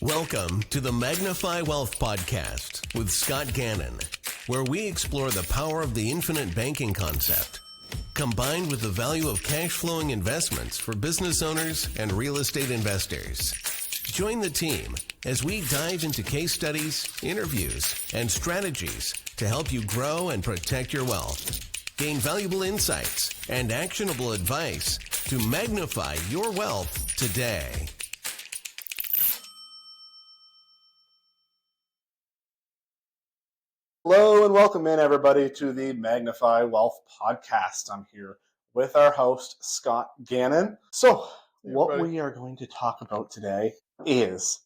Welcome to the Magnify Wealth Podcast with Scott Gannon, where we explore the power of the infinite banking concept, combined with the value of cash-flowing investments for business owners and real estate investors. Join the team as we dive into case studies, interviews, and strategies to help you grow and protect your wealth. Gain valuable insights and actionable advice to magnify your wealth today. Hello and welcome in, everybody, to the Magnify Wealth Podcast. I'm here with our host, Scott Gannon. So, what we are going to talk about today is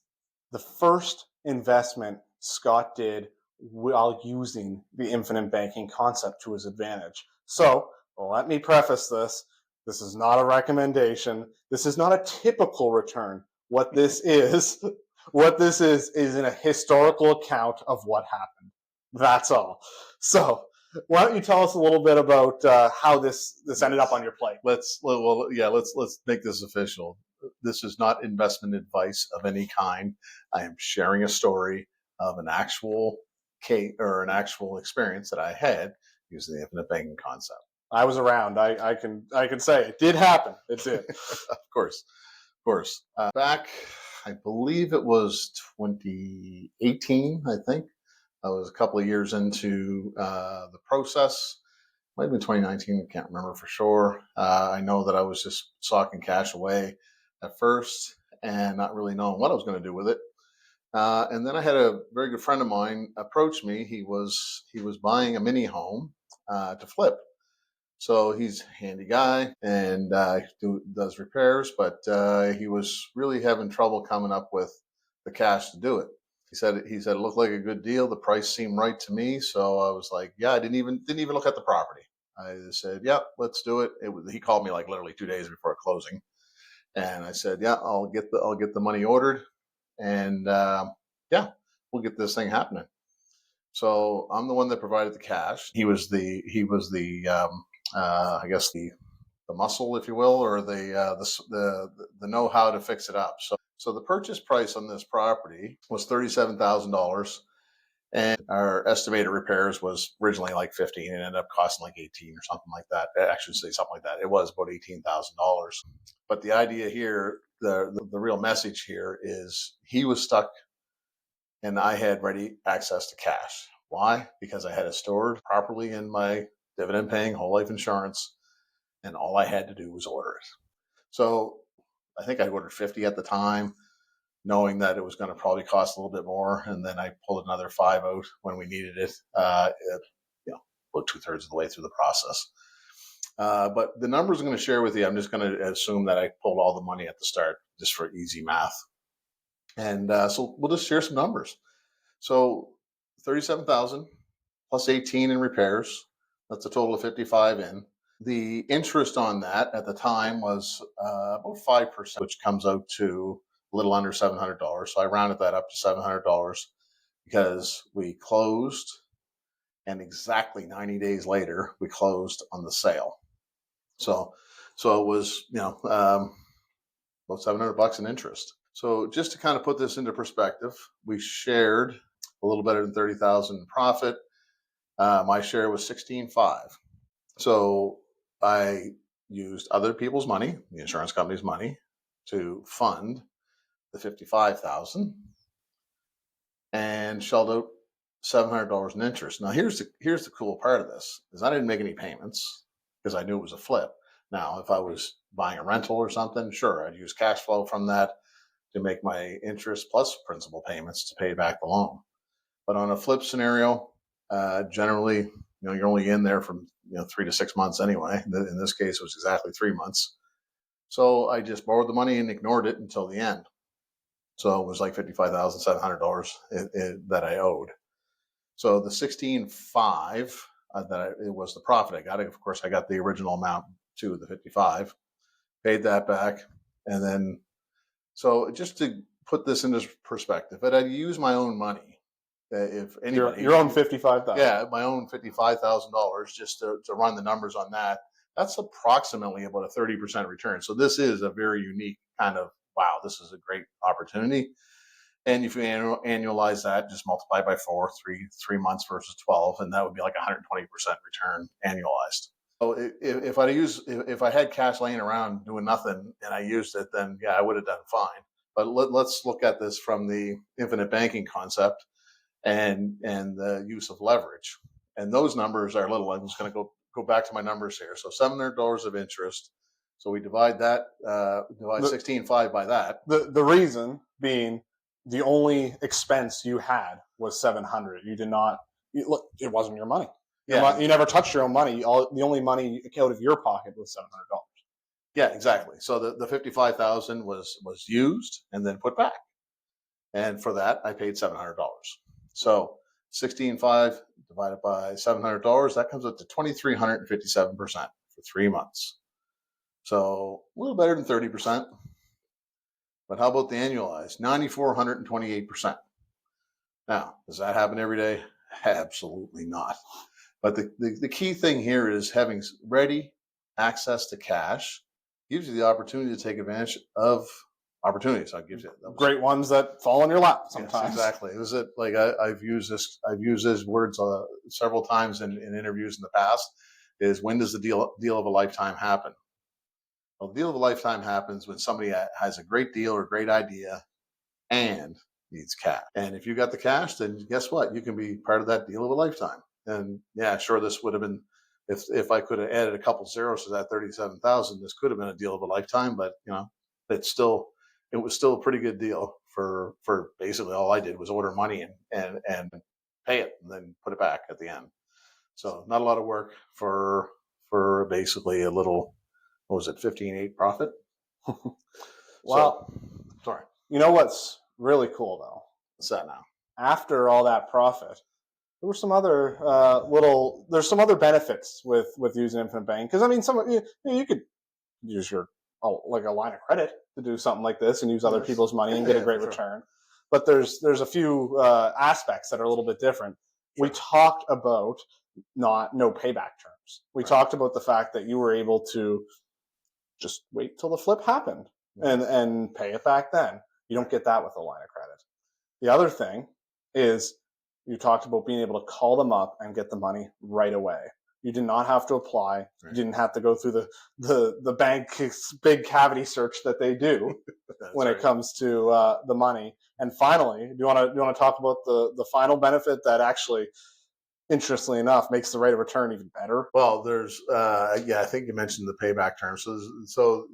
the first investment Scott did while using the infinite banking concept to his advantage. So, let me preface this. This is not a recommendation. This is not a typical return. What this is in a historical account of what happened. That's all. So, why don't you tell us a little bit about how this ended up on your plate? Let's make this official. This is not investment advice of any kind. I am sharing a story of an actual case or an actual experience that I had using the infinite banking concept. I was around. I can say it did happen. It did. Of course. Back, I believe it was 2018. I think. I was a couple of years into the process. Might have been 2019. I can't remember for sure. I know that I was just socking cash away at first and not really knowing what I was going to do with it. And then I had a very good friend of mine approach me. He was buying a mini home to flip. So he's a handy guy and does repairs, but he was really having trouble coming up with the cash to do it. He said it looked like a good deal. The price seemed right to me, so I was like, "Yeah." I didn't even look at the property. I just said, "Yeah, let's do it." He called me like literally 2 days before closing, and I said, "Yeah, I'll get the money ordered, and we'll get this thing happening." So I'm the one that provided the cash. He was the I guess the muscle, if you will, or the know-how to fix it up. So the purchase price on this property was $37,000, and our estimated repairs was originally like $15,000 and ended up costing like $18,000 or something like that. I actually say something like that. It was about $18,000. But the idea here, the real message here is he was stuck, and I had ready access to cash. Why? Because I had it stored properly in my dividend-paying whole life insurance, and all I had to do was order it. So I think I ordered 50 at the time, knowing that it was going to probably cost a little bit more. And then I pulled another 5 out when we needed it, about 2/3 of the way through the process. But the numbers I'm going to share with you, I'm just going to assume that I pulled all the money at the start just for easy math. And so we'll just share some numbers. So 37,000 plus 18 in repairs. That's a total of 55 in. The interest on that at the time was about 5%, which comes out to a little under $700. So I rounded that up to $700 because we closed, and exactly 90 days later, we closed on the sale. So it was, about $700 in interest. So just to kind of put this into perspective, we shared a little better than 30,000 in profit. My share was 16,500. So I used other people's money, the insurance company's money, to fund the 55,000 and shelled out $700 in interest. Now here's the cool part of this is I didn't make any payments because I knew it was a flip. Now, if I was buying a rental or something, sure, I'd use cash flow from that to make my interest plus principal payments to pay back the loan. But on a flip scenario, generally, you're only in there from 3 to 6 months anyway. In this case, it was exactly 3 months. So I just borrowed the money and ignored it until the end. So it was like $55,700 that I owed. So the 16,500 it was the profit I got. Of course, I got the original amount to the 55, paid that back, and then so just to put this into perspective, if I'd used my own money, if anybody, your own $55,000, yeah, my own $55,000, just to run the numbers on that, that's approximately about a 30% return. So this is a very unique kind of wow. This is a great opportunity. And if you annualize that, just multiply by 4, 3 months versus 12, and that would be like 120% return annualized. So if I had cash laying around doing nothing and I used it, then yeah, I would have done fine. But let's look at this from the infinite banking concept and the use of leverage. And those numbers are little. I'm just going to go back to my numbers here. So $700 of interest. So we divide 16.5 by that. The reason being, the only expense you had was $700. You did not. Look, it wasn't your money. Yeah, you never touched your own money. The only money out of your pocket was $700. Yeah, exactly. So the 55,000 was used and then put back, and for that I paid $700. So 16.5 divided by $700, that comes up to 2,357% for 3 months. So a little better than 30%. But how about the annualized? 9,428%. Now, does that happen every day? Absolutely not. But the key thing here is having ready access to cash gives you the opportunity to take advantage of opportunities. I'll give you great ones that fall in your lap sometimes. Yes, exactly. It was it like I've used these words several times in interviews in the past. Is when does the deal of a lifetime happen? Well, the deal of a lifetime happens when somebody has a great deal or great idea and needs cash. And if you got the cash, then guess what? You can be part of that deal of a lifetime. And yeah, sure, this would have been, if I could have added a couple zeros to that 37,000, this could have been a deal of a lifetime. But it was still a pretty good deal for basically all I did was order money and pay it and then put it back at the end. So not a lot of work for basically a little, what was it, 15.8 profit? Well, sorry. You know what's really cool though? What's that now? After all that profit, there were some other there's some other benefits with using infinite banking. Because I mean, you could use your like a line of credit to do something like this and use other people's money and get a great return. But there's a few aspects that are a little bit different. Sure. We talked about no payback terms. We talked about the fact that you were able to just wait till the flip happened and pay it back then. You don't get that with a line of credit. The other thing is you talked about being able to call them up and get the money right away. You did not have to apply. Right. You didn't have to go through the bank's big cavity search that they do when it comes to the money. And finally, do you want to talk about the final benefit that actually, interestingly enough, makes the rate of return even better? Well, there's I think you mentioned the payback term. So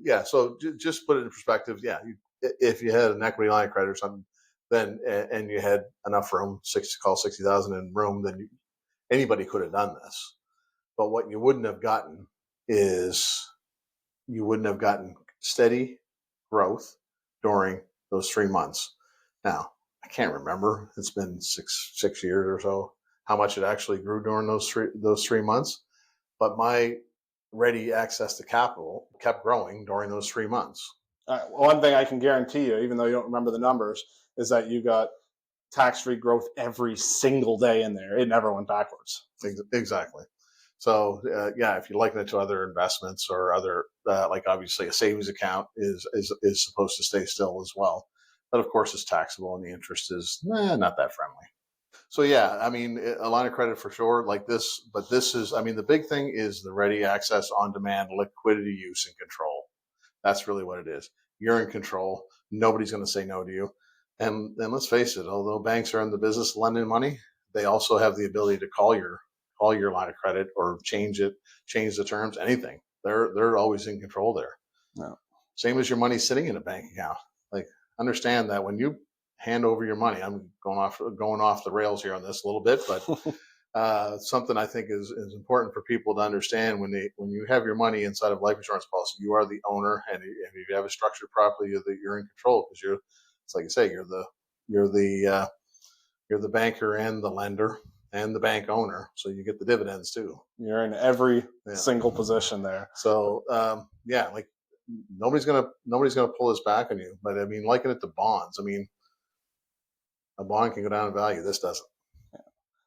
just put it in perspective. Yeah, if you had an equity line of credit or something, then and you had enough room, 60,000 in room, then anybody could have done this. But what you wouldn't have gotten is steady growth during those 3 months. Now, I can't remember. It's been six years or so how much it actually grew during those three months. But my ready access to capital kept growing during those 3 months. One thing I can guarantee you, even though you don't remember the numbers, is that you got tax-free growth every single day in there. It never went backwards. Exactly. So if you liken it to other investments or other, like obviously a savings account is supposed to stay still as well. But of course it's taxable and the interest is not that friendly. So yeah, I mean, a line of credit for sure like this, but this is, I mean, the big thing is the ready access on demand, liquidity, use, and control. That's really what it is. You're in control. Nobody's going to say no to you. And then let's face it, although banks are in the business of lending money, they also have the ability to call your line of credit or change the terms, anything. They're always in control there. No. Same as your money sitting in a bank account. Like, understand that when you hand over your money, I'm going off the rails here on this a little bit, but something I think is important for people to understand when you have your money inside of life insurance policy, you are the owner, and if you have it structured properly, you're in control because it's like you say, you're the banker and the lender and the bank owner, so you get the dividends too. You're in every single position there. So like nobody's gonna pull this back on you. But I mean, liken it to bonds. I mean, a bond can go down in value. This doesn't. Yeah.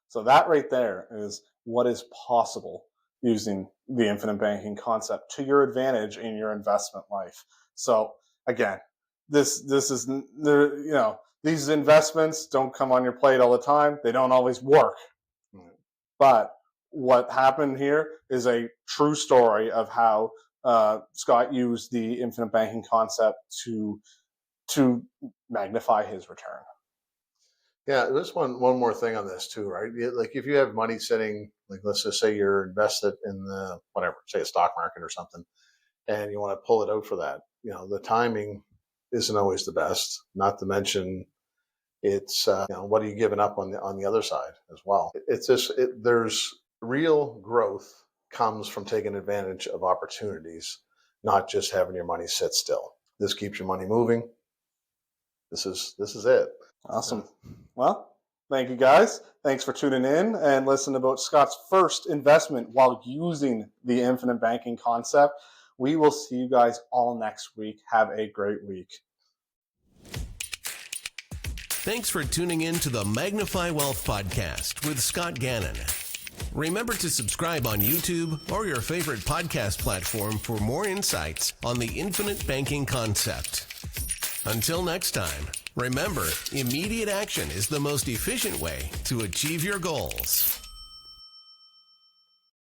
So that right there is what is possible using the infinite banking concept to your advantage in your investment life. So again, this is these investments don't come on your plate all the time. They don't always work. Right. But what happened here is a true story of how Scott used the infinite banking concept to magnify his return. Yeah, there's one more thing on this too, right? Like if you have money sitting, like let's just say you're invested in the whatever, say a stock market or something, and you want to pull it out for that, the timing isn't always the best. Not to mention, it's what are you giving up on the other side as well? It's just there's real growth comes from taking advantage of opportunities, not just having your money sit still. This keeps your money moving. This is it. Awesome. Well, thank you guys. Thanks for tuning in and listening about Scott's first investment while using the infinite banking concept. We will see you guys all next week. Have a great week. Thanks for tuning in to the Magnify Wealth Podcast with Scott Gannon. Remember to subscribe on YouTube or your favorite podcast platform for more insights on the infinite banking concept. Until next time, remember, immediate action is the most efficient way to achieve your goals.